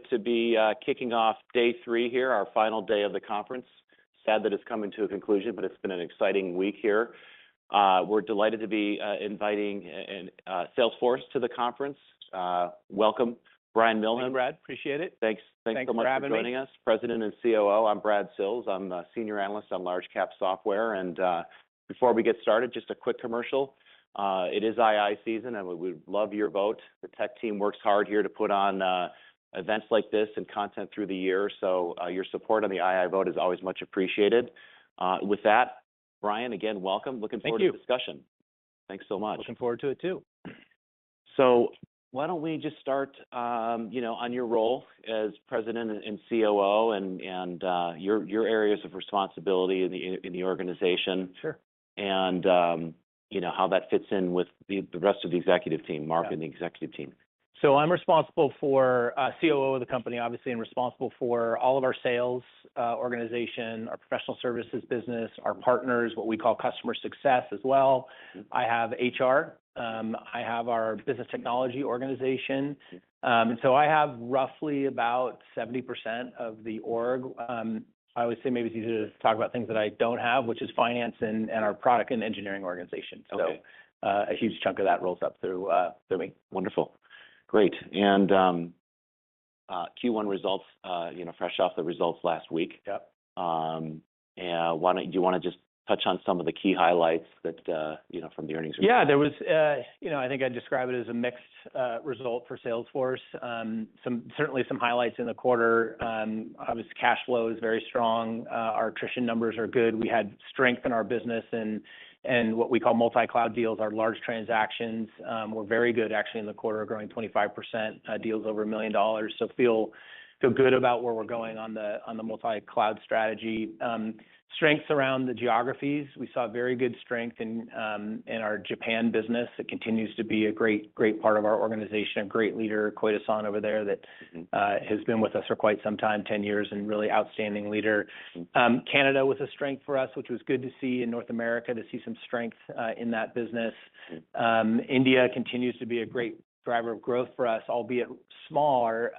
to be kicking off day 3 here, our final day of the conference. Sad that it's coming to a conclusion, but it's been an exciting week here. We're delighted to be inviting Salesforce to the conference. Welcome, Brian Millham. Thanks, Brad. Appreciate it. Thanks so much for joining us. President and COO. I'm Brad Sills. I'm a senior analyst on large cap software. And before we get started, just a quick commercial. It is II season, and we would love your vote. The tech team works hard here to put on events like this and content through the year. So your support on the II vote is always much appreciated. With that, Brian, again, welcome. Looking forward to the discussion. Thanks so much. Looking forward to it too. So why don't we just start, on your role as president and COO and your areas of responsibility in the organization. Sure. And how that fits in with the rest of the executive team, Mark and the executive team. So I'm responsible for COO of the company, obviously, and responsible for all of our sales organization, our professional services business, our partners, what we call customer success as well. I have HR. I have our business technology organization. And so I have roughly about 70% of the org. I always say maybe it's easier to talk about things that I don't have, which is finance and our product and engineering organization. Okay. So a huge chunk of that rolls up through me. Wonderful. Great. And Q1 results, fresh off the results last week. Yep. And do you want to just touch on some of the key highlights that, from the earnings? Yeah, there was, I think I'd describe it as a mixed result for Salesforce. Certainly some highlights in the quarter. Obviously, cash flow is very strong. Our attrition numbers are good. We had strength in our business and what we call multi-cloud deals, our large transactions, were very good actually in the quarter, growing 25%, deals over $1 million. So feel good about where we're going on the multi-cloud strategy. Strengths around the geographies. We saw very good strength in our Japan business. It continues to be a great part of our organization, a great leader, Koide-san over there that has been with us for quite some time, 10 years, and really outstanding leader. Canada was a strength for us, which was good to see in North America, to see some strength in that business. India continues to be a great driver of growth for us, albeit smaller,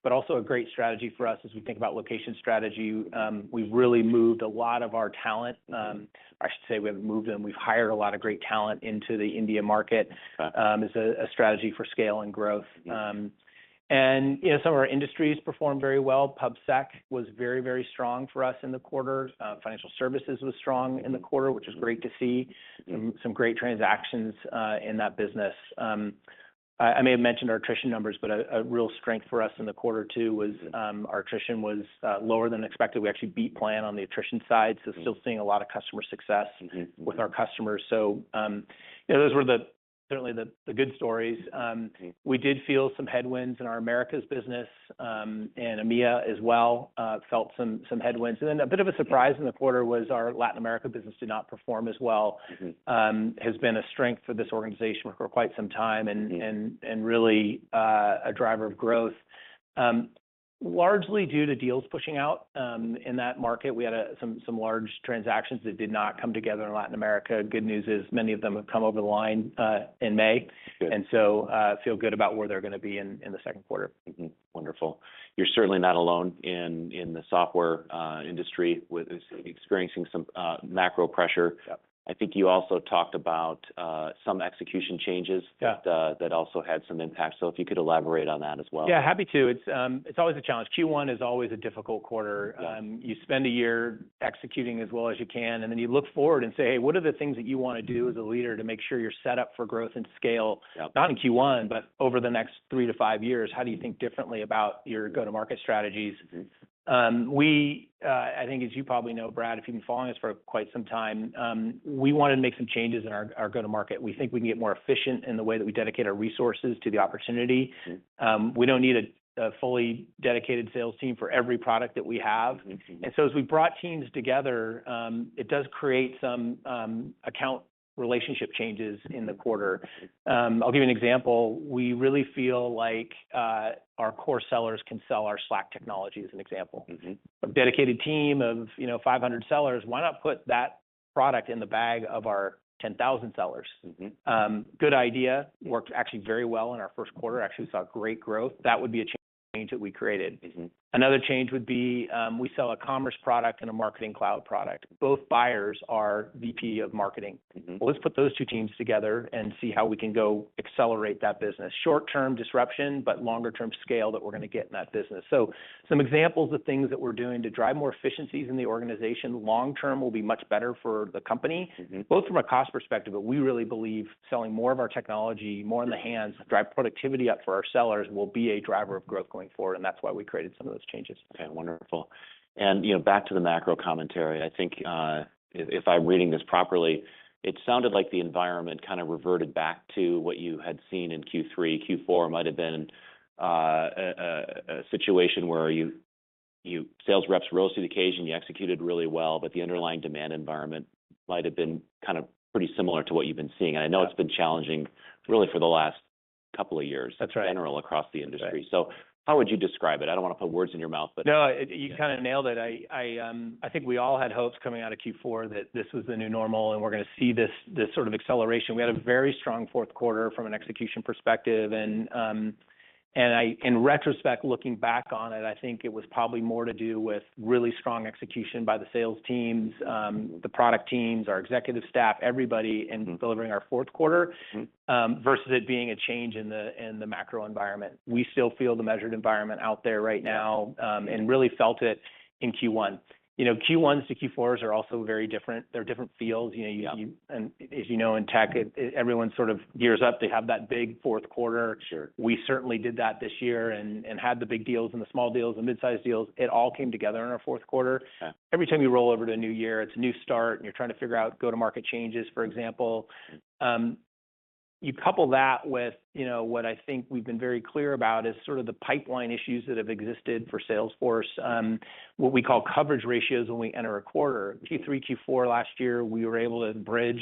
but also a great strategy for us as we think about location strategy. We've really moved a lot of our talent. I should say we haven't moved them. We've hired a lot of great talent into the India market as a strategy for scale and growth. And some of our industries performed very well. PubSec was very, very strong for us in the quarter. Financial services was strong in the quarter, which is great to see. Some great transactions in that business. I may have mentioned our attrition numbers, but a real strength for us in the quarter too was our attrition was lower than expected. We actually beat plan on the attrition side, so still seeing a lot of customer success with our customers. So those were certainly the good stories. We did feel some headwinds in our Americas business and EMEA as well. Felt some headwinds. And then a bit of a surprise in the quarter was our Latin America business did not perform as well. Has been a strength for this organization for quite some time and really a driver of growth. Largely due to deals pushing out in that market. We had some large transactions that did not come together in Latin America. Good news is many of them have come over the line in May. Good. And so feel good about where they're going to be in the second quarter. Wonderful. You're certainly not alone in the software industry with experiencing some macro pressure. Yep. I think you also talked about some execution changes that also had some impact. So if you could elaborate on that as well. Yeah, happy to. It's always a challenge. Q1 is always a difficult quarter. You spend a year executing as well as you can, and then you look forward and say, hey, what are the things that you want to do as a leader to make sure you're set up for growth and scale, not in Q1, but over the next 3 to 5 years? How do you think differently about your go-to-market strategies? I think, as you probably know, Brad, if you've been following us for quite some time, we wanted to make some changes in our go-to-market. We think we can get more efficient in the way that we dedicate our resources to the opportunity. We don't need a fully dedicated sales team for every product that we have. And so as we brought teams together, it does create some account relationship changes in the quarter. I'll give you an example. We really feel like our core sellers can sell our Slack technology as an example. A dedicated team of 500 sellers, why not put that product in the bag of our 10,000 sellers? Good idea. Worked actually very well in our first quarter. Actually saw great growth. That would be a change change that we created. Mm-hmm. Another change would be we sell a commerce product and a marketing cloud product. Both buyers are VP of marketing. Mm-hmm. Well, let's put those two teams together and see how we can go accelerate that business. Short-term disruption, but longer-term scale that we're going to get in that business. So some examples of things that we're doing to drive more efficiencies in the organization. Long-term will be much better for the company, Mm-hmm. both from a cost perspective, but we really believe selling more of our technology, more in the hands, drive productivity up for our sellers will be a driver of growth going forward. And that's why we created some of those changes. Okay, wonderful. And, back to the macro commentary, I think if I'm reading this properly, it sounded like the environment kind of reverted back to what you had seen in Q3. Q4 might have been a situation where sales reps rose to the occasion, you executed really well, but the underlying demand environment might have been kind of pretty similar to what you've been seeing. And I know it's been challenging really for the last couple of years. That's right. In general across the industry. Right. So how would you describe it? I don't want to put words in your mouth, but no, you kind of nailed it. I think we all had hopes coming out of Q4 that this was the new normal and we're going to see this sort of acceleration. We had a very strong fourth quarter from an execution perspective, and in retrospect, looking back on it, I think it was probably more to do with really strong execution by the sales teams, the product teams, our executive staff, everybody in delivering our fourth quarter, versus it being a change in the macro environment. We still feel the measured environment out there right now, and really felt it in Q1. Q1s to Q4s are also very different. They're different feels. And as you know, in tech, everyone sort of gears up to have that big fourth quarter. Sure. We certainly did that this year and had the big deals and the small deals and mid-sized deals. It all came together in our fourth quarter. Okay. Every Every time you roll over to a new year, it's a new start and you're trying to figure out go-to-market changes, for example. You couple that with, what I think we've been very clear about is sort of the pipeline issues that have existed for Salesforce, what we call coverage ratios when we enter a quarter. Q3, Q4 last year, we were able to bridge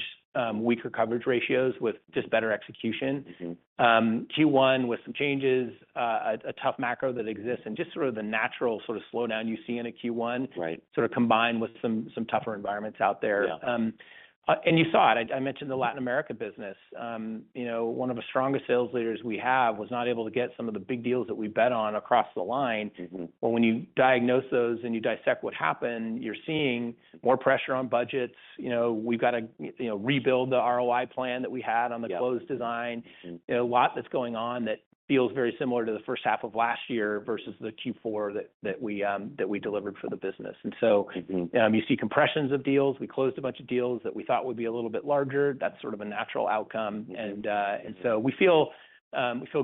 weaker coverage ratios with just better execution. Q1 with some changes, a tough macro that exists, and just sort of the natural sort of slowdown you see in a Q1, right, sort of combined with some tougher environments out there. Yeah. And you saw it. I mentioned the Latin America business. One of the strongest sales leaders we have was not able to get some of the big deals that we bet on across the line. Well, when you diagnose those and you dissect what happened, you're seeing more pressure on budgets. We've got to, rebuild the ROI plan that we had on the close design. A lot that's going on that feels very similar to the first half of last year versus the Q4 that we delivered for the business. And so you see compressions of deals. We closed a bunch of deals that we thought would be a little bit larger. That's sort of a natural outcome. And so we feel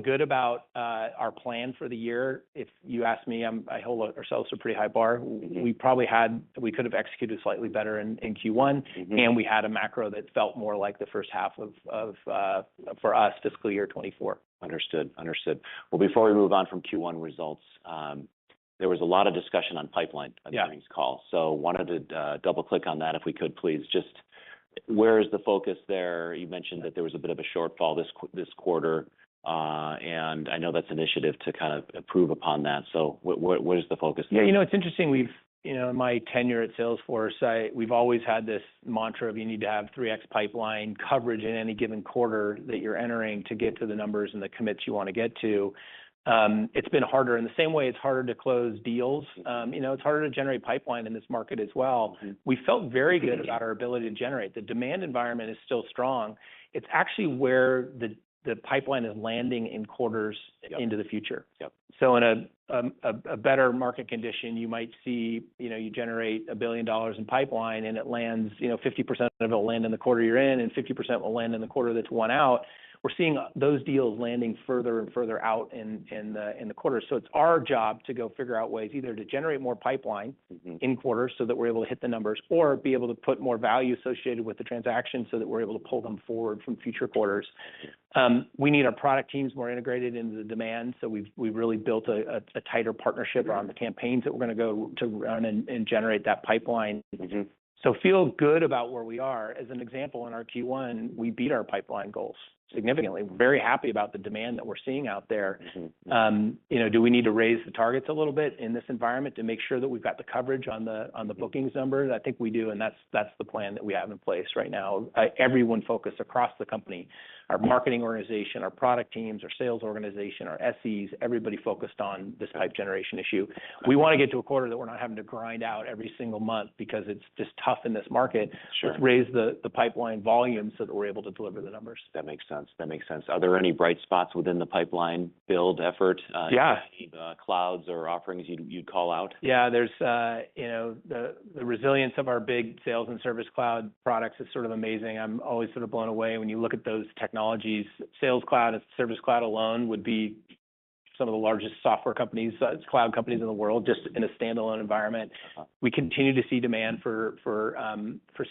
good about our plan for the year. If you ask me, I hold ourselves to a pretty high bar. We could have executed slightly better in Q1, and we had a macro that felt more like the first half of for us, fiscal year 24. Understood. Well, before we move on from Q1 results, there was a lot of discussion on pipeline on the earnings call. So wanted to double click on that if we could, please. Just where is the focus there? You mentioned that there was a bit of a shortfall this quarter, and I know that's an initiative to kind of improve upon that. So what is the focus there? Yeah, it's interesting. In my tenure at Salesforce, we've always had this mantra of you need to have 3x pipeline coverage in any given quarter that you're entering to get to the numbers and the commits you want to get to. It's been harder. In the same way it's harder to close deals. It's harder to generate pipeline in this market as well. We felt very good about our ability to generate. The demand environment is still strong. It's actually where the pipeline is landing in quarters into the future. So in a better market condition, you might see, you generate $1 billion in pipeline and it lands, 50% of it will land in the quarter you're in and 50% will land in the quarter that's one out. We're seeing those deals landing further and further out in the quarter. So it's our job to go figure out ways either to generate more pipeline in quarters so that we're able to hit the numbers, or be able to put more value associated with the transaction so that we're able to pull them forward from future quarters. We need our product teams more integrated into the demand. So we've really built a tighter partnership around the campaigns that we're going to go to run and generate that pipeline. So feel good about where we are. As an example, in our Q1, we beat our pipeline goals significantly. We're very happy about the demand that we're seeing out there. Do we need to raise the targets a little bit in this environment to make sure that we've got the coverage on the bookings numbers? I think we do, and that's the plan that we have in place right now. Everyone focused across the company our marketing organization, our product teams, our sales organization, our SEs, everybody focused on this pipe generation issue. We want to get to a quarter that we're not having to grind out every single month because it's just tough in this market. Sure. Let's raise the pipeline volume so that we're able to deliver the numbers. That makes sense. That makes sense. Are there any bright spots within the pipeline build effort? Yeah. Any clouds or offerings you'd call out? Yeah, there's, the resilience of our big sales and service cloud products is sort of amazing. I'm always sort of blown away when you look at those technologies. Sales cloud and service cloud alone would be some of the largest software companies, cloud companies in the world, just in a standalone environment. We continue to see demand for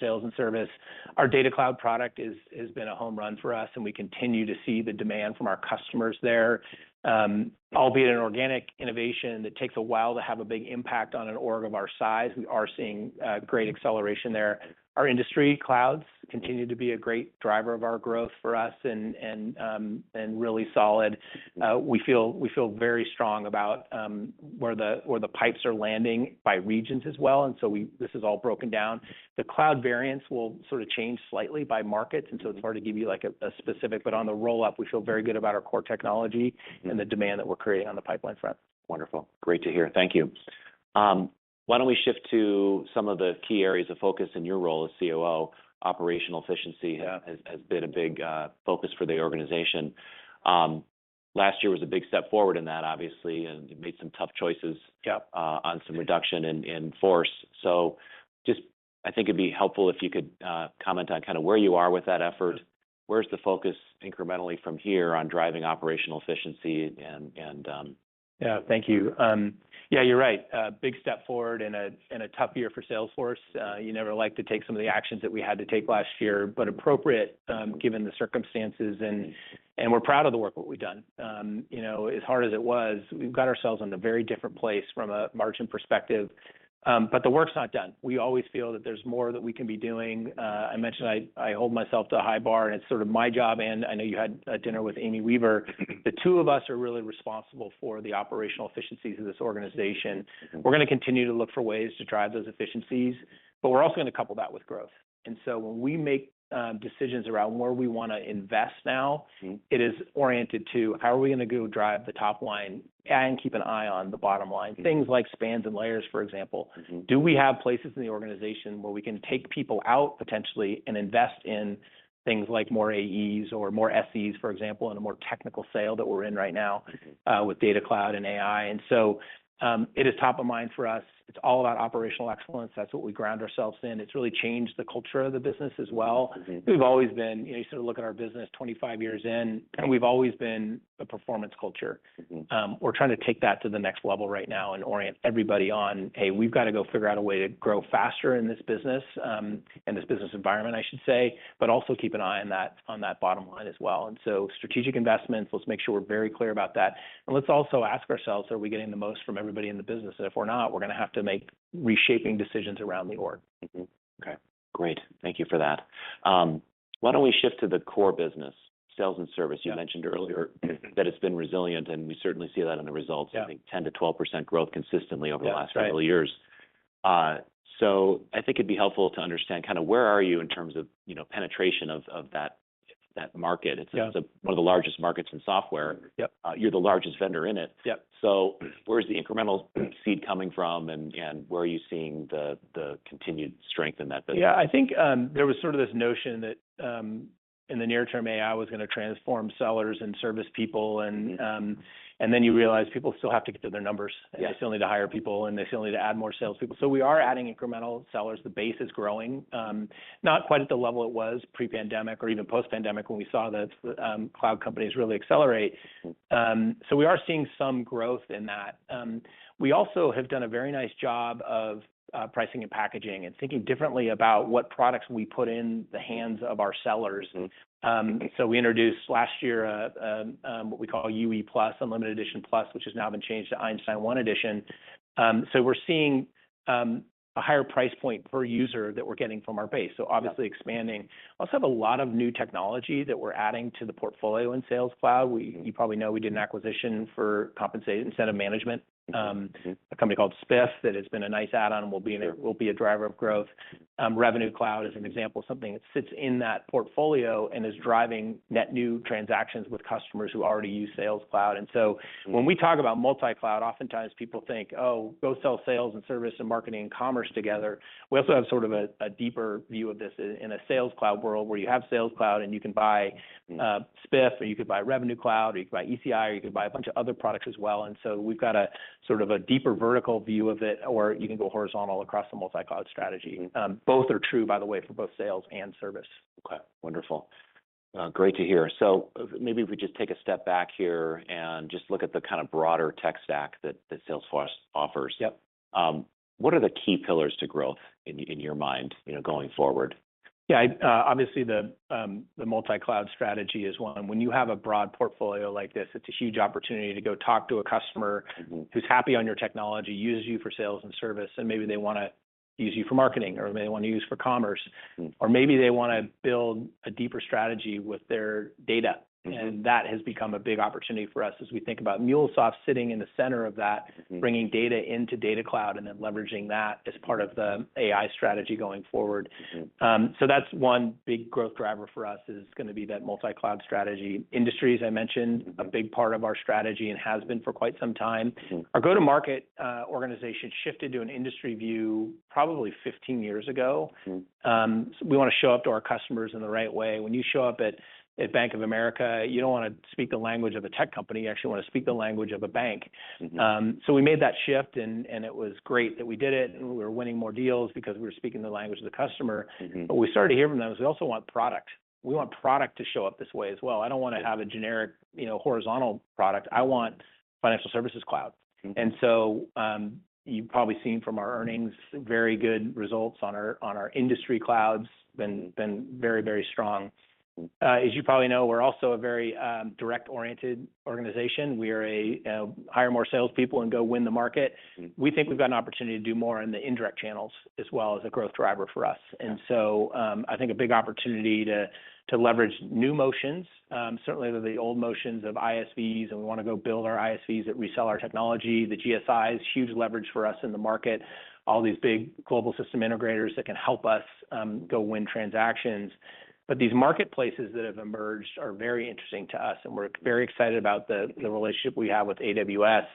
sales and service. Our data cloud product has been a home run for us, and we continue to see the demand from our customers there. Albeit an organic innovation that takes a while to have a big impact on an org of our size, we are seeing great acceleration there. Our industry clouds continue to be a great driver of our growth for us and really solid. We feel very strong about where the pipes are landing by regions as well, and so this is all broken down. The cloud variants will sort of change slightly by markets, and so it's hard to give you like a specific. But on the roll up, we feel very good about our core technology and the demand that we're creating on the pipeline front. Wonderful, great to hear. Thank you. Why don't we shift to some of the key areas of focus in your role as COO? Operational efficiency has been a big focus for the organization. Last year was a big step forward in that, obviously, and you made some tough choices on some reduction in force. So just, I think it'd be helpful if you could comment on kind of where you are with that effort. Where's the focus incrementally from here on driving operational efficiency Yeah, thank you. Yeah, you're right. Big step forward in a tough year for Salesforce. You never like to take some of the actions that we had to take last year, but appropriate given the circumstances, and we're proud of the work that we've done. As hard as it was, we've got ourselves in a very different place from a margin perspective. But the work's not done. We always feel that there's more that we can be doing. I mentioned I hold myself to a high bar, and it's sort of my job, and I know you had a dinner with Amy Weaver. The two of us are really responsible for the operational efficiencies of this organization. We're going to continue to look for ways to drive those efficiencies, but we're also going to couple that with growth. And so when we make decisions around where we want to invest now, it is oriented to how are we going to go drive the top line and keep an eye on the bottom line. Things like spans and layers, for example. Do we have places in the organization where we can take people out potentially and invest in things like more AEs or more SEs, for example, in a more technical sale that we're in right now with data cloud and AI. And so it is top of mind for us. It's all about operational excellence. That's what we ground ourselves in. It's really changed the culture of the business as well. We've always been, you sort of look at our business 25 years in, and we've always been a performance culture. We're trying to take that to the next level right now and orient everybody on, hey, we've got to go figure out a way to grow faster in this business, in this business environment, I should say, but also keep an eye on that bottom line as well. And so strategic investments, let's make sure we're very clear about that. And let's also ask ourselves, are we getting the most from everybody in the business? And if we're not, we're going to have to make reshaping decisions around the org. Okay, great. Thank you for that. Why don't we shift to the core business, sales and service? You mentioned earlier that it's been resilient, and we certainly see that in the results. I think 10 to 12% growth consistently over the last several years. So I think it'd be helpful to understand kind of where are you in terms of penetration of that market. It's one of the largest markets in software. You're the largest vendor in it. So where's the incremental seed coming from, and where are you seeing the continued strength in that business? Yeah, I think there was sort of this notion that in the near term AI was going to transform sellers and service people, and then you realize people still have to get to their numbers, and they still need to hire people, and they still need to add more salespeople. So we are adding incremental sellers. The base is growing, not quite at the level it was pre-pandemic or even post-pandemic when we saw the cloud companies really accelerate. So we are seeing some growth in that. We also have done a very nice job of pricing and packaging and thinking differently about what products we put in the hands of our sellers. So we introduced last year what we call UE Plus, Unlimited Edition Plus, which has now been changed to Einstein 1 Edition. So we're seeing a higher price point per user that we're getting from our base. So obviously expanding. Also have a lot of new technology that we're adding to the portfolio in Sales Cloud. You probably know we did an acquisition for compensated incentive management a company called Spiff that has been a nice add-on and will be a driver of growth. Revenue Cloud is an example of something that sits in that portfolio and is driving net new transactions with customers who already use Sales Cloud. And so when we talk about multi-cloud, oftentimes people think, oh, go sell sales and service and marketing and commerce together. We also have sort of a deeper view of this in a Sales Cloud world where you have Sales Cloud and you can buy Spiff, or you could buy Revenue Cloud, or you could buy ECI, or you could buy a bunch of other products as well. And so we've got a sort of a deeper vertical view of it, or you can go horizontal across the multi-cloud strategy. Both are true, by the way, for both sales and service. Okay, wonderful. Great to hear. So maybe if we just take a step back here and just look at the kind of broader tech stack that Salesforce offers. Yep. What are the key pillars to growth in your mind, going forward? Yeah, obviously the multi-cloud strategy is one. When you have a broad portfolio like this, it's a huge opportunity to go talk to a customer who's happy on your technology, uses you for sales and service, and maybe they want to use you for marketing, or maybe they want to use for commerce, or maybe they want to build a deeper strategy with their data. And that has become a big opportunity for us as we think about MuleSoft sitting in the center of that, bringing data into Data Cloud and then leveraging that as part of the AI strategy going forward. So that's one big growth driver for us, is going to be that multi-cloud strategy. Industries, I mentioned, a big part of our strategy and has been for quite some time. Our go-to-market organization shifted to an industry view probably 15 years ago. So we want to show up to our customers in the right way. When you show up at Bank of America, you don't want to speak the language of a tech company. You actually want to speak the language of a bank. So we made that shift, and it was great that we did it. And we were winning more deals because we were speaking the language of the customer. But we started to hear from them is we also want product. We want product to show up this way as well. I don't want to have a generic, horizontal product. I want Financial Services Cloud. And so you've probably seen from our earnings very good results on our industry clouds. Been very, very strong. As you probably know, we're also a very direct-oriented organization. We are hire more salespeople and go win the market. We think we've got an opportunity to do more in the indirect channels as well as a growth driver for us. And so I think a big opportunity to leverage new motions. Certainly the old motions of ISVs, and we want to go build our ISVs that resell our technology. The GSIs, huge leverage for us in the market. All these big global system integrators that can help us go win transactions. But these marketplaces that have emerged are very interesting to us, and we're very excited about the relationship we have with AWS,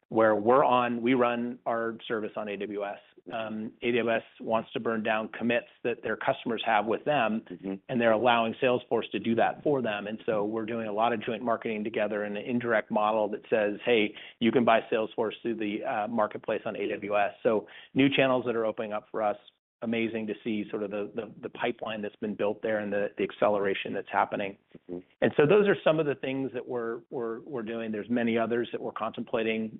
where we run our service on AWS. AWS wants to burn down commits that their customers have with them, and they're allowing Salesforce to do that for them. And so we're doing a lot of joint marketing together in an indirect model that says, hey, you can buy Salesforce through the marketplace on AWS. So new channels that are opening up for us. Amazing to see sort of the pipeline that's been built there and the acceleration that's happening. And so those are some of the things that we're doing. There's many others that we're contemplating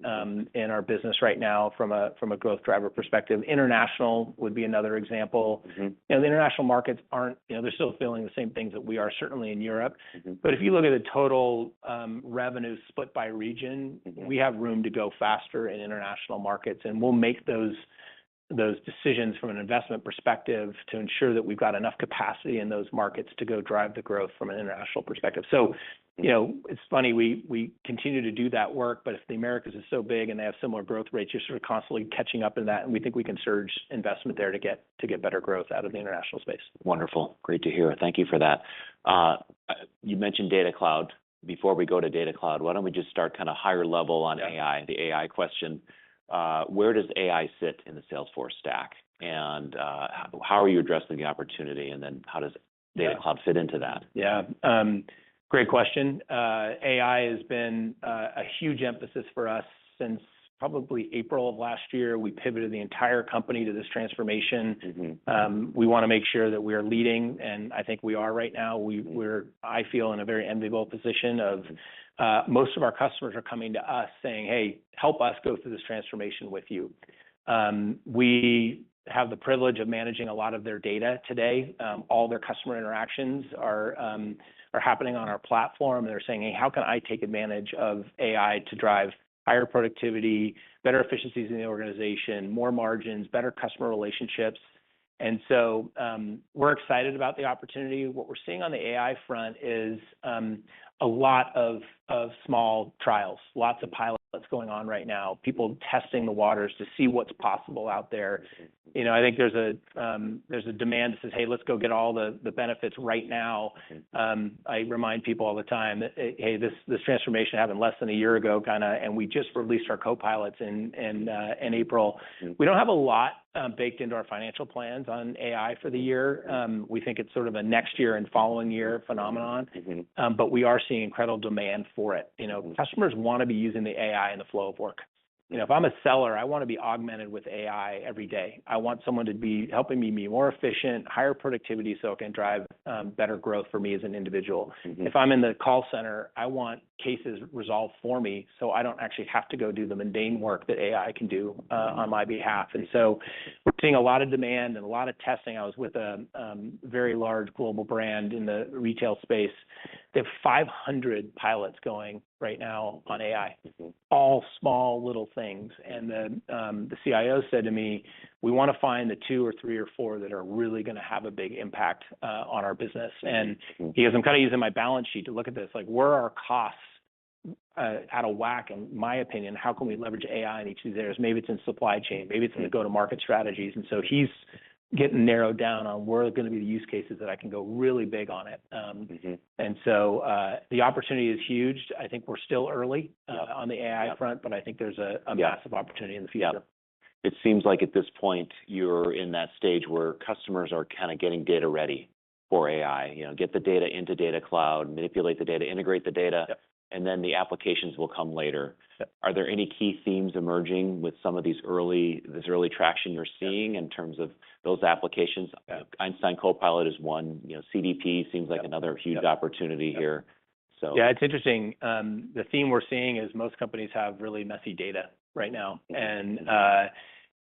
in our business right now from a growth driver perspective. International would be another example. The international markets aren't, they're still feeling the same things that we are, certainly in Europe. But if you look at the total revenue split by region, we have room to go faster in international markets, and we'll make those decisions from an investment perspective to ensure that we've got enough capacity in those markets to go drive the growth from an international perspective. So, it's funny, we continue to do that work, but if the Americas is so big and they have similar growth rates, you're sort of constantly catching up in that, and we think we can surge investment there to get better growth out of the international space. Wonderful. Great to hear. Thank you for that. You mentioned Data Cloud. Before we go to Data Cloud, why don't we just start kind of higher level on AI, the AI question. Where does AI sit in the Salesforce stack, and how are you addressing the opportunity, and then how does Data Cloud fit into that? Yeah, great question. AI has been a huge emphasis for us since probably April of last year. We pivoted the entire company to this transformation. We want to make sure that we are leading, and I think we are right now. I feel in a very enviable position of most of our customers are coming to us saying, hey, help us go through this transformation with you. We have the privilege of managing a lot of their data today. All their customer interactions are happening on our platform. They're saying, hey, how can I take advantage of AI to drive higher productivity, better efficiencies in the organization, more margins, better customer relationships? And so we're excited about the opportunity. What we're seeing on the AI front is a lot of small trials, lots of pilots going on right now, people testing the waters to see what's possible out there. You know, I think there's a demand that says, hey, let's go get all the benefits right now. I remind people all the time that, hey, this transformation happened less than a year ago, and we just released our co-pilots in April. We don't have a lot baked into our financial plans on AI for the year. We think it's sort of a next year and following year phenomenon, but we are seeing incredible demand for it. You know, customers want to be using the AI in the flow of work. You know, if I'm a seller, I want to be augmented with AI every day. I want someone to be helping me be more efficient, higher productivity, so it can drive better growth for me as an individual. If I'm in the call center, I want cases resolved for me, so I don't actually have to go do the mundane work that AI can do on my behalf. And so we're seeing a lot of demand and a lot of testing. I was with a very large global brand in the retail space. They have 500 pilots going right now on AI, all small little things. And the CIO said to me, we want to find the 2 or 3 or 4 that are really going to have a big impact on our business. And he goes, I'm kind of using my balance sheet to look at this, like where are our costs out of whack, in my opinion? How can we leverage AI in each of these areas? Maybe it's in supply chain, maybe it's in the go-to-market strategies. And so he's getting narrowed down on where are going to be the use cases that I can go really big on it. And so the opportunity is huge. I think we're still early on the AI front, but I think there's a massive opportunity in the future. It seems like at this point, you're in that stage where customers are kind of getting data ready for AI, you know, get the data into data cloud, manipulate the data, integrate the data, and then the applications will come later. Are there any key themes emerging with some of this early traction you're seeing in terms of those applications? Einstein Copilot is one, you know, CDP seems like another huge opportunity here. So yeah, it's interesting. The theme we're seeing is most companies have really messy data right now. And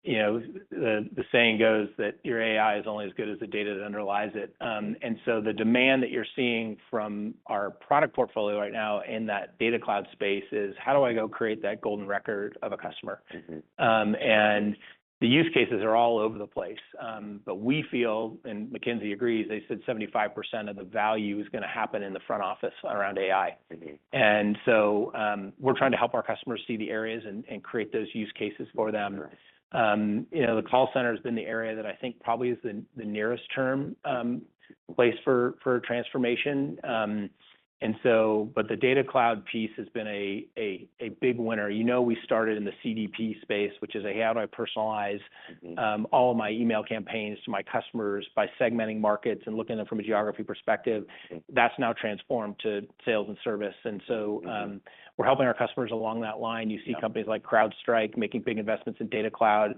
you know, the saying goes that your AI is only as good as the data that underlies it. And so the demand that you're seeing from our product portfolio right now in that data cloud space is, how do I go create that golden record of a customer? And the use cases are all over the place. But we feel, and McKinsey agrees, they said 75% of the value is going to happen in the front office around AI. And so we're trying to help our customers see the areas and create those use cases for them. You know, the call center has been the area that I think probably is the nearest term place for transformation. And so, but the data cloud piece has been a big winner. You know, we started in the CDP space, which is how do I personalize all of my email campaigns to my customers by segmenting markets and looking at them from a geography perspective. That's now transformed to sales and service. And so we're helping our customers along that line. You see companies like CrowdStrike making big investments in data cloud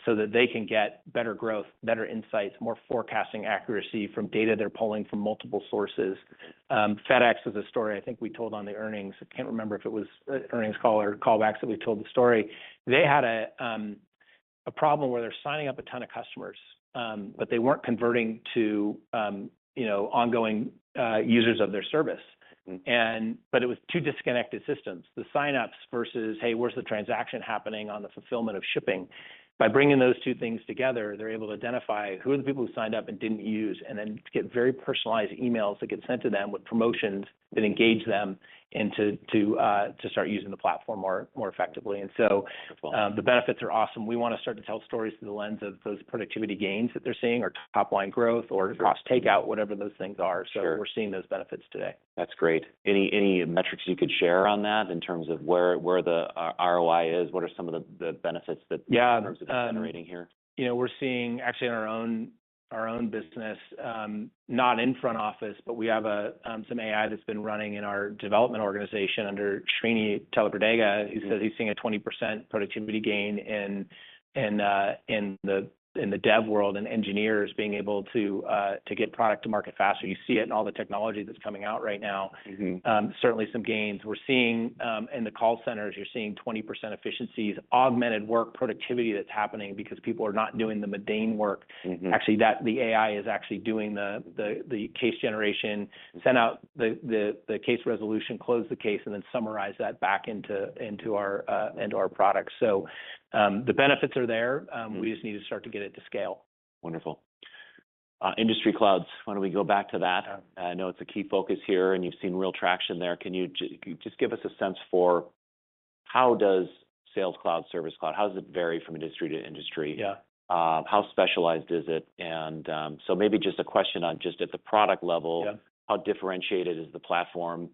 so that they can get better growth, better insights, more forecasting accuracy from data they're pulling from multiple sources. FedEx is a story I think we told on the earnings. I can't remember if it was an earnings call or callbacks that we told the story. They had a problem where they're signing up a ton of customers, but they weren't converting to you know, ongoing users of their service. But it was 2 disconnected systems, the signups versus, hey, where's the transaction happening on the fulfillment of shipping? By bringing those 2 things together, they're able to identify who are the people who signed up and didn't use, and then get very personalized emails that get sent to them with promotions that engage them into to start using the platform more effectively. And so the benefits are awesome. We want to start to tell stories through the lens of those productivity gains that they're seeing, or top line growth, or cost takeout, whatever those things are. So we're seeing those benefits today. That's great. Any metrics you could share on that in terms of where the ROI is? What are some of the benefits that in terms of generating here? You know, we're seeing actually in our own business, not in front office, but we have some AI that's been running in our development organization under Srini Telapradega, who says he's seeing a 20% productivity gain in the dev world, and engineers being able to get product to market faster. You see it in all the technology that's coming out right now. Certainly some gains. We're seeing in the call centers, you're seeing 20% efficiencies, augmented work productivity that's happening because people are not doing the mundane work. Actually, the AI is actually doing the case generation, send out the case resolution, close the case, and then summarize that back into our products. So the benefits are there. We just need to start to get it to scale. Wonderful. Industry clouds, why don't we go back to that? I know it's a key focus here, and you've seen real traction there. Can you just give us a sense for how does Sales Cloud, Service Cloud, how does it vary from industry to industry? Yeah. How specialized is it? And so maybe just a question on just at the product level, Yeah. how differentiated is the platform?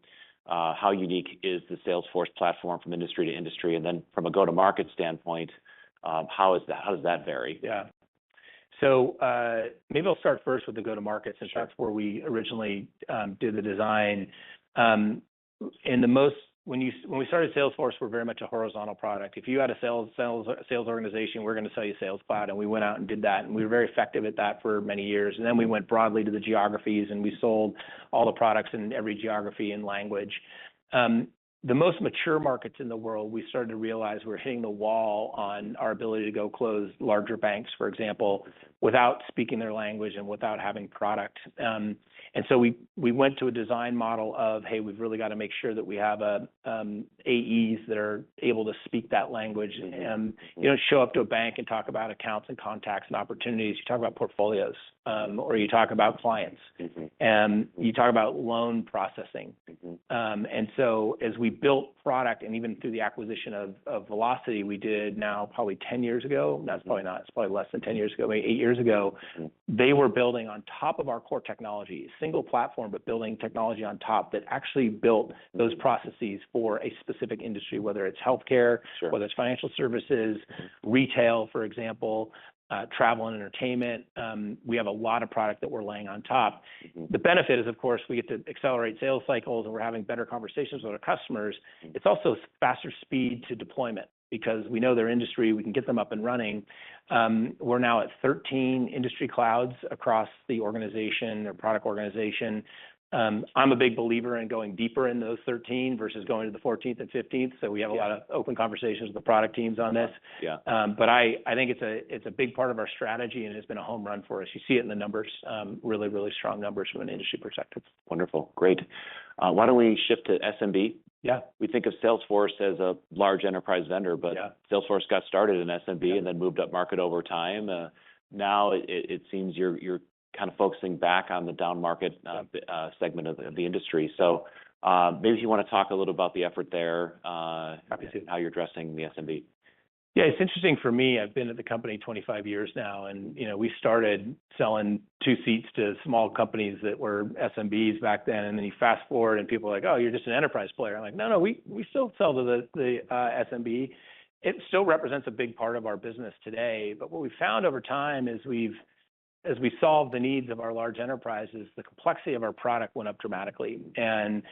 How unique is the Salesforce platform from industry to industry? And then from a go-to-market standpoint, how does that vary? Yeah. So maybe I'll start first with the go-to-market, since that's where we originally did the design. When we started Salesforce, we're very much a horizontal product. If you had a sales organization, we're going to sell you Sales Cloud, and we went out and did that, and we were very effective at that for many years. And then we went broadly to the geographies, and we sold all the products in every geography and language. The most mature markets in the world, we started to realize we're hitting the wall on our ability to go close larger banks, for example, without speaking their language and without having product. And so we went to a design model of, hey, we've really got to make sure that we have AEs that are able to speak that language. You don't show up to a bank and talk about accounts and contacts and opportunities. You talk about portfolios, or you talk about clients, and you talk about loan processing. And so as we built product, and even through the acquisition of Velocity, we did now probably 10 years ago. That's probably not. It's probably less than 10 years ago, maybe 8 years ago. They were building on top of our core technology, single platform, but building technology on top that actually built those processes for a specific industry, whether it's healthcare, whether it's financial services, retail, for example, travel and entertainment. We have a lot of product that we're laying on top. The benefit is, of course, we get to accelerate sales cycles, and we're having better conversations with our customers. It's also faster speed to deployment because we know their industry. We can get them up and running. We're now at 13 industry clouds across the organization or product organization. I'm a big believer in going deeper in those 13 versus going to the 14th and 15th. So we have a lot of open conversations with the product teams on this. But I think it's a big part of our strategy, and it's been a home run for us. You see it in the numbers, really, really strong numbers from an industry perspective. Wonderful. Great. Why don't we shift to SMB? Yeah. We think of Salesforce as a large enterprise vendor, but Salesforce got started in SMB and then moved up market over time. Now it seems you're kind of focusing back on the down market segment of the industry. So maybe if you want to talk a little about the effort there, how you're addressing the SMB. Yeah, it's interesting for me. I've been at the company 25 years now, and we started selling 2 seats to small companies that were SMBs back then. And then you fast forward, and people are like, "Oh, you're just an enterprise player." I'm like, "No, we still sell to the SMB. It still represents a big part of our business today." But what we found over time is as we solved the needs of our large enterprises, the complexity of our product went up dramatically. And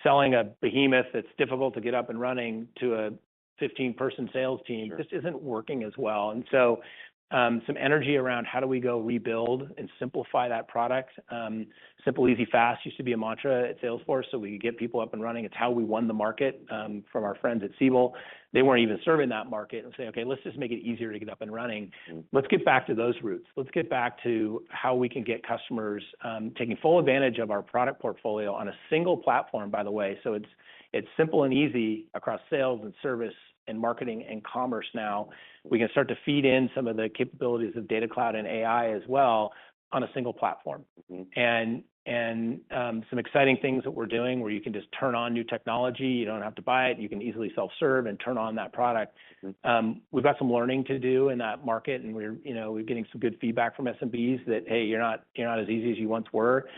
selling a behemoth that's difficult to get up and running to a 15-person sales team just isn't working as well. And so some energy around how do we go rebuild and simplify that product. Simple, easy, fast used to be a mantra at Salesforce, so we could get people up and running. It's how we won the market from our friends at Siebel. They weren't even serving that market, and say, okay, let's just make it easier to get up and running. Let's get back to those roots. Let's get back to how we can get customers taking full advantage of our product portfolio on a single platform, by the way. So it's simple and easy across sales and service and marketing and commerce now. We can start to feed in some of the capabilities of Data Cloud and AI as well on a single platform. And some exciting things that we're doing where you can just turn on new technology. You don't have to buy it. You can easily self-serve and turn on that product. We've got some learning to do in that market, and we're getting some good feedback from SMBs that, hey, you're not as easy as you once were.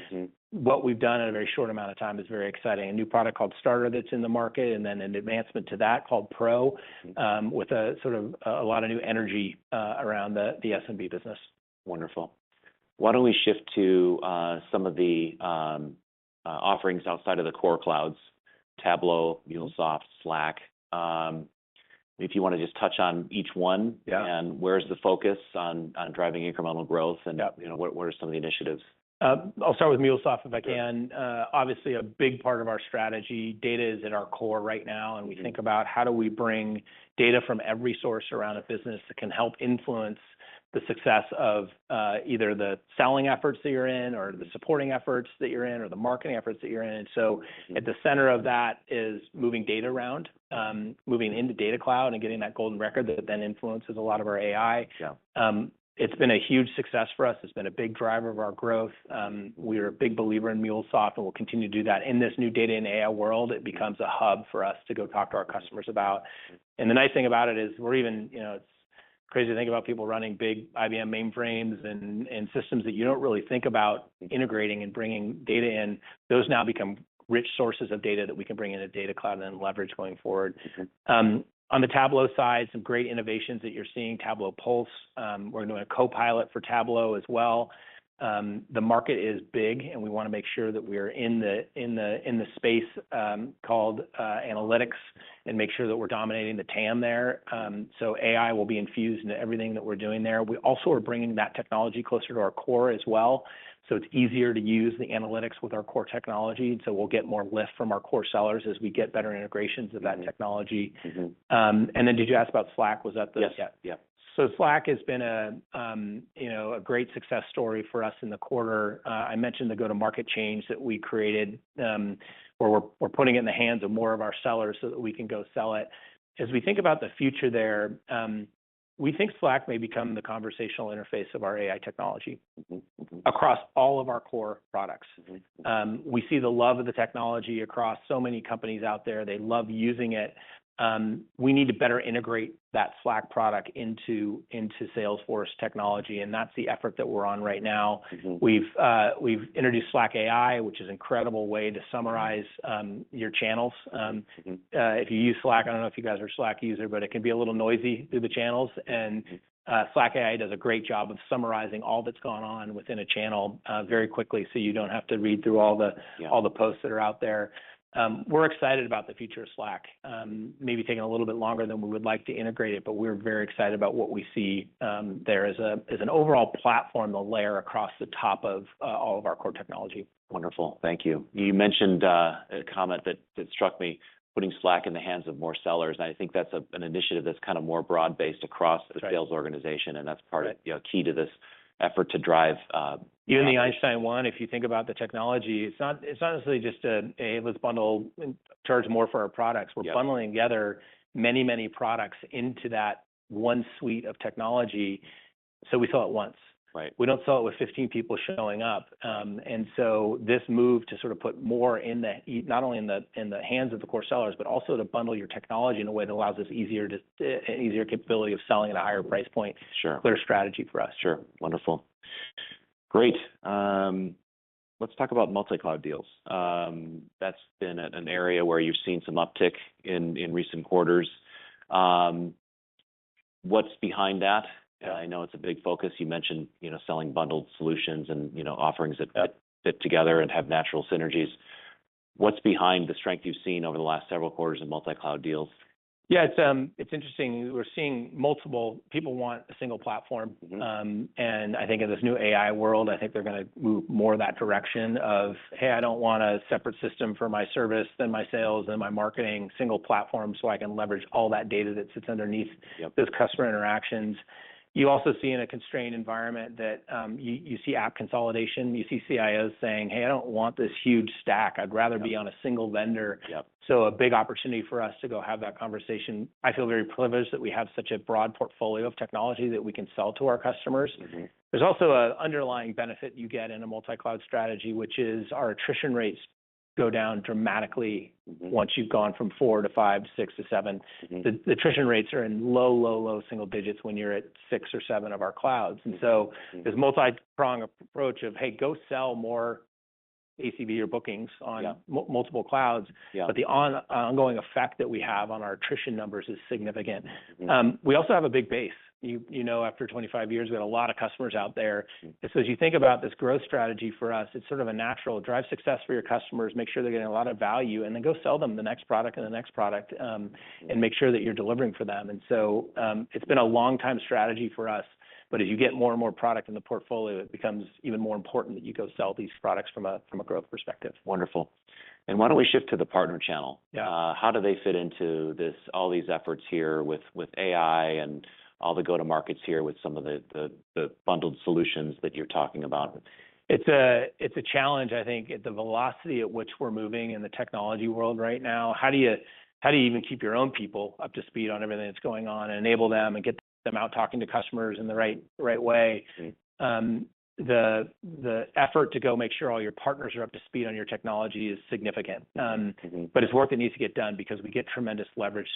What we've done in a very short amount of time is very exciting. A new product called Starter that's in the market, and then an advancement to that called Pro, with a lot of new energy around the SMB business. Wonderful. Why don't we shift to some of the offerings outside of the core clouds, Tableau, MuleSoft, Slack. If you want to just touch on each one, and where's the focus on driving incremental growth, and what are some of the initiatives? I'll start with MuleSoft if I can. Obviously, a big part of our strategy, data is at our core right now, and we think about how do we bring data from every source around a business that can help influence the success of either the selling efforts that you're in, or the supporting efforts that you're in, or the marketing efforts that you're in. And so at the center of that is moving data around, moving into Data Cloud and getting that golden record that then influences a lot of our AI. It's been a huge success for us. It's been a big driver of our growth. We are a big believer in MuleSoft, and we'll continue to do that. In this new data and AI world, it becomes a hub for us to go talk to our customers about. And the nice thing about it is we're even, it's crazy to think about people running big IBM mainframes and systems that you don't really think about integrating and bringing data in. Those now become rich sources of data that we can bring in a data cloud and then leverage going forward. On the Tableau side, some great innovations that you're seeing. Tableau Pulse. We're doing a co-pilot for Tableau as well. The market is big, and we want to make sure that we're in the space called analytics, and make sure that we're dominating the TAM there. So AI will be infused into everything that we're doing there. We also are bringing that technology closer to our core as well. So it's easier to use the analytics with our core technology. So we'll get more lift from our core sellers as we get better integrations of that technology. And then did you ask about Slack? Was that the? Yes. Yeah. So Slack has been a great success story for us in the quarter. I mentioned the go-to-market change that we created, where we're putting it in the hands of more of our sellers so that we can go sell it. As we think about the future there, we think Slack may become the conversational interface of our AI technology across all of our core products. We see the love of the technology across so many companies out there. They love using it. We need to better integrate that Slack product into Salesforce technology, and that's the effort that we're on right now. We've introduced Slack AI, which is an incredible way to summarize your channels. If you use Slack, I don't know if you guys are a Slack user, but it can be a little noisy through the channels, and Slack AI does a great job of summarizing all that's gone on within a channel very quickly, so you don't have to read through all the posts that are out there. We're excited about the future of Slack. Maybe taking a little bit longer than we would like to integrate it, but we're very excited about what we see there as an overall platform, the layer across the top of all of our core technology. Wonderful. Thank you. You mentioned a comment that struck me, putting Slack in the hands of more sellers. And I think that's an initiative that's kind of more broad-based across the sales organization, and that's part of key to this effort to drive. Even the Einstein one, if you think about the technology, it's not necessarily just hey, let's bundle and charge more for our products. We're bundling together many products into that one suite of technology, so we sell it once. Right. We don't sell it with 15 people showing up. And so this move to sort of put more not only in the hands of the core sellers, but also to bundle your technology in a way that allows us an easier capability of selling at a higher price point. Sure. Clear strategy for us. Sure. Wonderful. Great. Let's talk about multi-cloud deals. That's been an area where you've seen some uptick in recent quarters. What's behind that? I know it's a big focus. You mentioned, selling bundled solutions and, offerings that fit together and have natural synergies. What's behind the strength you've seen over the last several quarters in multi-cloud deals? Yeah, it's interesting. We're seeing multiple people want a single platform. And I think in this new AI world, I think they're going to move more that direction of, hey, I don't want a separate system for my service, then my sales, then my marketing, single platform so I can leverage all that data that sits underneath those customer interactions. You also see in a constrained environment that you see app consolidation. You see CIOs saying, hey, I don't want this huge stack. I'd rather be on a single vendor. So a big opportunity for us to go have that conversation. I feel very privileged that we have such a broad portfolio of technology that we can sell to our customers. There's also an underlying benefit you get in a multi-cloud strategy, which is our attrition rates go down dramatically once you've gone from 4 to 5 to 6 to 7. The attrition rates are in low single digits when you're at 6 or 7 of our clouds. And so this multi-pronged approach of, hey, go sell more ACV or bookings on multiple clouds, but the ongoing effect that we have on our attrition numbers is significant. We also have a big base. After 25 years, we had a lot of customers out there. And so as you think about this growth strategy for us, it's sort of a natural drive success for your customers, make sure they're getting a lot of value, and then go sell them the next product and the next product, and make sure that you're delivering for them. And so it's been a long time strategy for us, but as you get more and more product in the portfolio, it becomes even more important that you go sell these products from a growth perspective. Wonderful. And why don't we shift to the partner channel? How do they fit into all these efforts here with AI and all the go-to-markets here with some of the bundled solutions that you're talking about? It's a challenge, I think, at the velocity at which we're moving in the technology world right now. How do you even keep your own people up to speed on everything that's going on and enable them and get them out talking to customers in the right way. The effort to go make sure all your partners are up to speed on your technology is significant. But it's work that needs to get done because we get tremendous leverage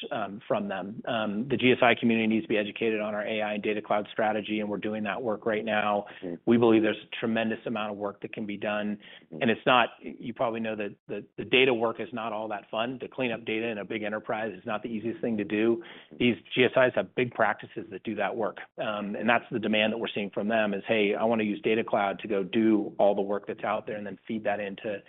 from them. The GSI community needs to be educated on our AI and data cloud strategy, and we're doing that work right now. We believe there's a tremendous amount of work that can be done. And it's not, you probably know that the data work is not all that fun. To clean up data in a big enterprise is not the easiest thing to do. These GSIs have big practices that do that work. And that's the demand that we're seeing from them is, hey, I want to use data cloud to go do all the work that's out there and then feed that into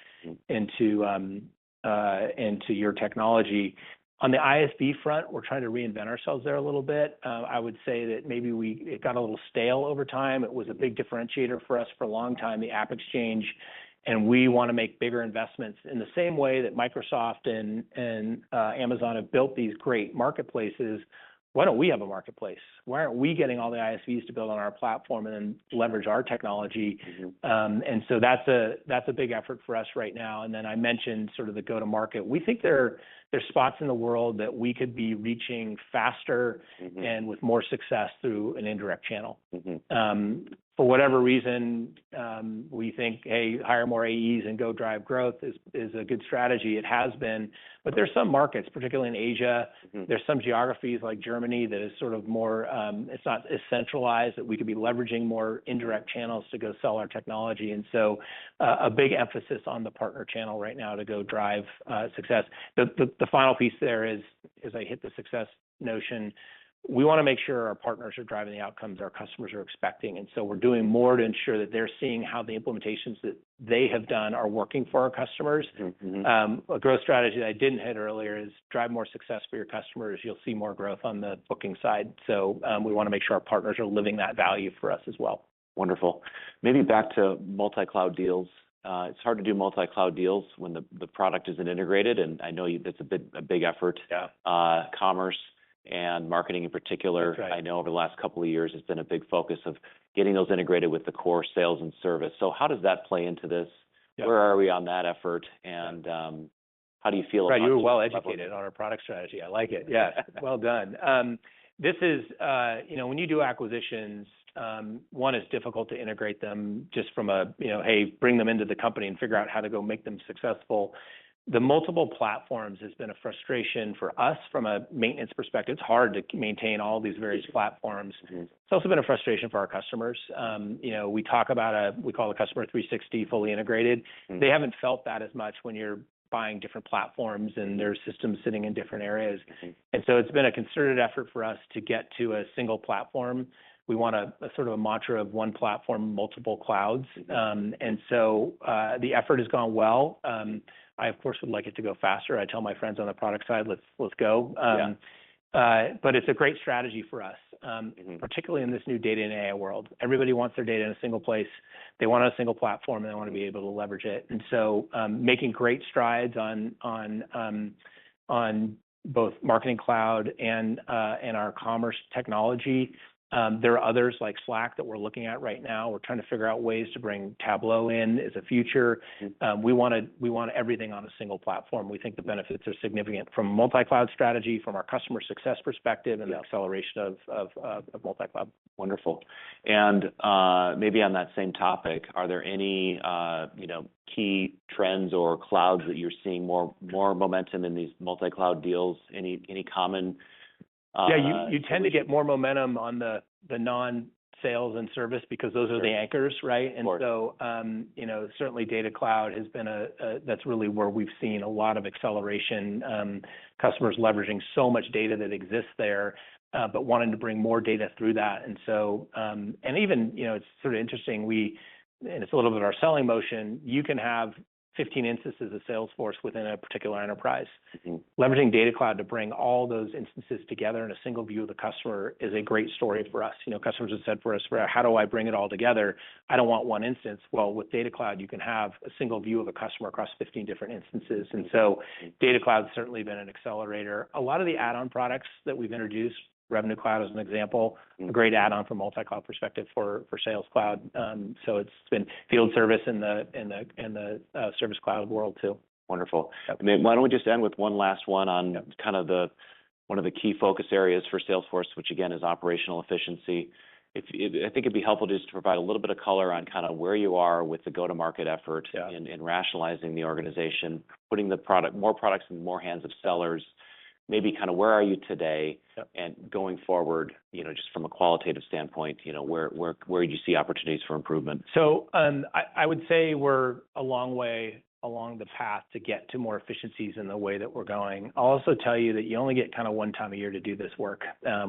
your technology. On the ISV front, we're trying to reinvent ourselves there a little bit. I would say that maybe it got a little stale over time. It was a big differentiator for us for a long time, the App Exchange, and we want to make bigger investments in the same way that Microsoft and Amazon have built these great marketplaces. Why don't we have a marketplace? Why aren't we getting all the ISVs to build on our platform and then leverage our technology? And so that's a big effort for us right now. And then I mentioned sort of the go-to-market. We think there's spots in the world that we could be reaching faster and with more success through an indirect channel. For whatever reason, we think, hey, hire more AEs and go drive growth is a good strategy. It has been, but there's some markets, particularly in Asia, there's some geographies like Germany that is sort of more, it's not as centralized, that we could be leveraging more indirect channels to go sell our technology. And so a big emphasis on the partner channel right now to go drive success. The final piece there is, as I hit the success notion, we want to make sure our partners are driving the outcomes our customers are expecting. And so we're doing more to ensure that they're seeing how the implementations that they have done are working for our customers. A growth strategy that I didn't hit earlier is drive more success for your customers. You'll see more growth on the booking side. So we want to make sure our partners are living that value for us as well. Wonderful. Maybe back to multi-cloud deals. It's hard to do multi-cloud deals when the product isn't integrated, and I know that's a big effort. Commerce and marketing in particular, That's right. I know over the last couple of years has been a big focus of getting those integrated with the core sales and service. So how does that play into this? Where are we on that effort? And how do you feel about Right, you were well educated on our product strategy. I like it. Yeah, well done. This is, when you do acquisitions, one is difficult to integrate them just from hey, bring them into the company and figure out how to go make them successful. The multiple platforms has been a frustration for us from a maintenance perspective. It's hard to maintain all these various platforms. It's also been a frustration for our customers. We talk about we call the customer 360 fully integrated. They haven't felt that as much when you're buying different platforms and their systems sitting in different areas. And so it's been a concerted effort for us to get to a single platform. We want a sort of a mantra of one platform, multiple clouds. And so the effort has gone well. I, of course, would like it to go faster. I tell my friends on the product side, let's go. But it's a great strategy for us, particularly in this new data and AI world. Everybody wants their data in a single place. They want a single platform, and they want to be able to leverage it. And so making great strides on both Marketing Cloud and our commerce technology. There are others like Slack that we're looking at right now. We're trying to figure out ways to bring Tableau in as a future. We want everything on a single platform. We think the benefits are significant from a multi-cloud strategy, from our customer success perspective, and the acceleration of multi-cloud. Wonderful. And maybe on that same topic, are there any key trends or clouds that you're seeing more momentum in these multi-cloud deals? Any common? You tend to get more momentum on the non-sales and service because those are the anchors, right? And so, certainly Data Cloud has been that's really where we've seen a lot of acceleration, customers leveraging so much data that exists there, but wanting to bring more data through that. And so, and even, it's sort of interesting, and it's a little bit of our selling motion, you can have 15 instances of Salesforce within a particular enterprise. Leveraging Data Cloud to bring all those instances together in a single view of the customer is a great story for us. Customers have said for us, how do I bring it all together? I don't want one instance. Well, with Data Cloud, you can have a single view of a customer across 15 different instances. And so Data Cloud has certainly been an accelerator. A lot of the add-on products that we've introduced, Revenue Cloud as an example, a great add-on from multi-cloud perspective for Sales Cloud. So it's been field service in the Service Cloud world too. Wonderful. I mean, why don't we just end with one last one on kind of the one of the key focus areas for Salesforce, which again is operational efficiency. I think it'd be helpful just to provide a little bit of color on kind of where you are with the go-to-market effort in rationalizing the organization, putting more products in more hands of sellers. Maybe kind of where are you today and going forward, just from a qualitative standpoint, where do you see opportunities for improvement? So I would say we're a long way along the path to get to more efficiencies in the way that we're going. I'll also tell you that you only get kind of one time a year to do this work.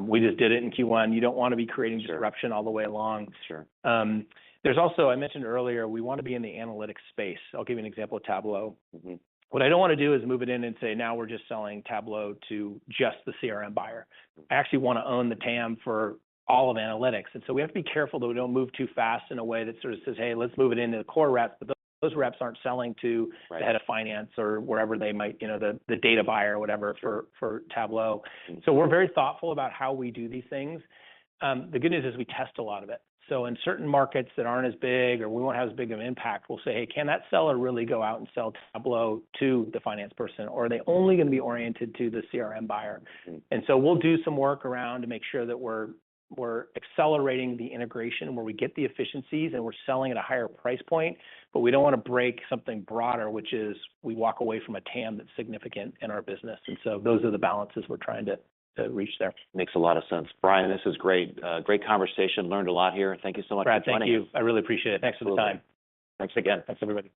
We just did it in Q1. You don't want to be creating disruption all the way along. Sure. There's also, I mentioned earlier, we want to be in the analytics space. I'll give you an example of Tableau. Mm-hmm. What I don't want to do is move it in and say, now we're just selling Tableau to just the CRM buyer. I actually want to own the TAM for all of analytics. And so we have to be careful that we don't move too fast in a way that sort of says, hey, let's move it into the core reps, but those reps aren't selling to the head of finance or wherever they might, the data buyer or whatever for Tableau. Mm-hmm. So we're very thoughtful about how we do these things. The good news is we test a lot of it. So in certain markets that aren't as big or we won't have as big of an impact, we'll say, hey, can that seller really go out and sell Tableau to the finance person? Or are they only going to be oriented to the CRM buyer? Mm-hmm. And so we'll do some work around to make sure that we're accelerating the integration where we get the efficiencies and we're selling at a higher price point, but we don't want to break something broader, which is we walk away from a TAM that's significant in our business. And so those are the balances we're trying to reach there. Makes a lot of sense. Brian, this is great. Great conversation. Learned a lot here. Thank you so much Brad, for joining thank you. I really appreciate it. Thanks for the time. Thanks again. Thanks, everybody.